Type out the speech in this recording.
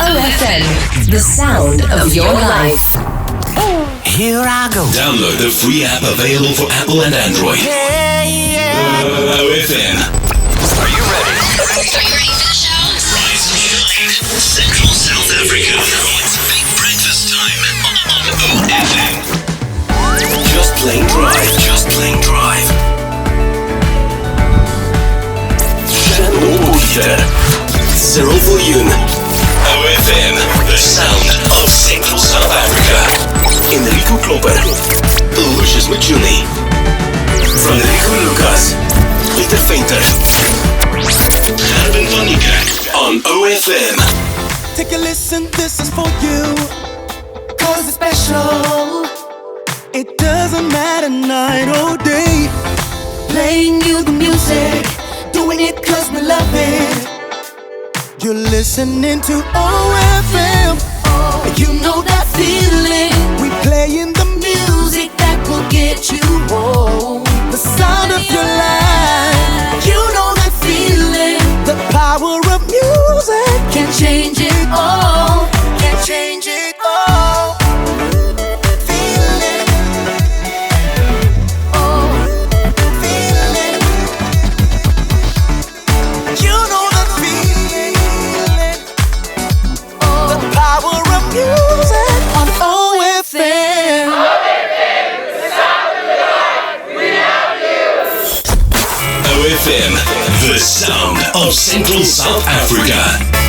OFM, the sound of your life. Here I go. Download the free app available for Apple and Android. OFM. Are you ready? Are you ready for the show? Rise and shine. Central South Africa. It's big breakfast time on OFM. Just plain drive. Just plain drive. Cyril Viljoen. OFM, the sound of Central South Africa. Enrico Klopper. Lucius Machuni. From Rico Lucas. Peter Venter. Gerben van Niekerk on OFM. Take a listen, this is for you. Cause it's special. It doesn't matter night or day. Playing you the music. Doing it cause we love it. You're listening to OFM. You know that feeling. We playing the music that will get you home. The sound of your life. You know that feeling. The power of music can change it all. Can change it all. Feel it. Oh, feel it. You know that feeling. Oh, the power of music on OFM. OFM, the sound of Central South Africa.